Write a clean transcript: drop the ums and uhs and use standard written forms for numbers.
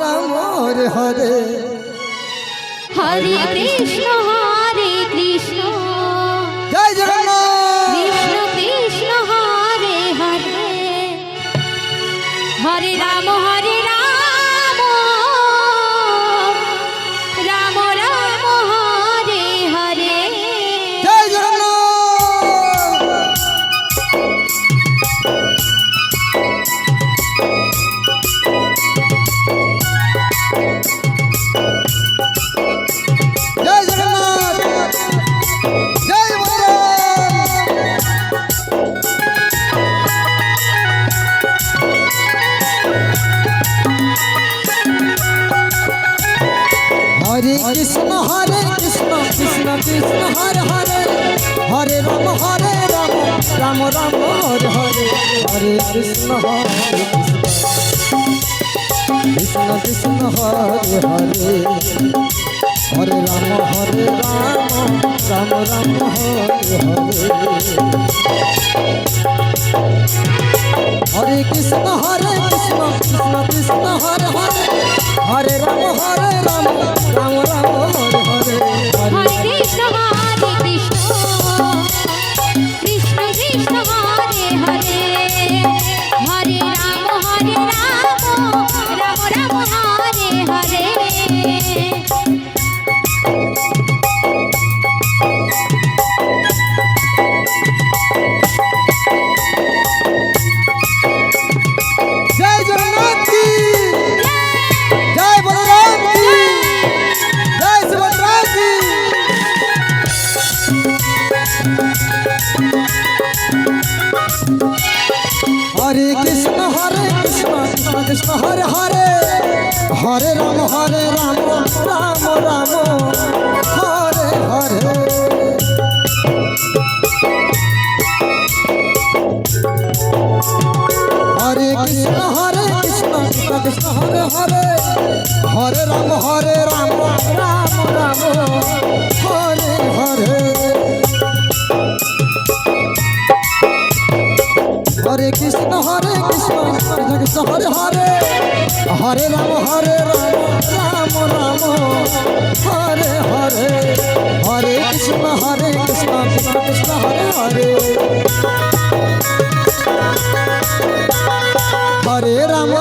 রাম হরে হরে হরে কৃষ্ণ জয় জগন্নাথ কৃষ্ণ কৃষ্ণ হরে হরে হরে রাম রাম রাম হরে হরে জয় জগন্নাথ জয় জগন্নাথ জয় হরে কৃষ্ণ কৃষ্ণ কৃষ্ণ হরে হরে হরে রাম রাম রাম হরে হরে হরে কৃষ্ণ কৃষ্ণ কৃষ্ণ হরে হরে হরে রাম রাম রাম হরে হরে হরে কৃষ্ণ কৃষ্ণ কৃষ্ণ হরে হরে হরে রাম রাম রাম হরে হরে হরে কৃষ্ণ কৃষ্ণ কৃষ্ণ হরে হরে হরে রাম রাম রাম হরে হরে जय जगन्नाथ की जय बलराम की जय सुभद्रा की हरे कृष्ण कृष्ण कृष्ण हरे हरे हरे राम राम राम हरे हरे हरे कृष्ण कृष्ण हरे हरे हरे राम राम राम हरे हरे हरे कृष्ण कृष्ण कृष्ण हरे हरे हरे राम राम राम हरे हरे हरे कृष्ण कृष्ण कृष्ण हरे हरे हरे राम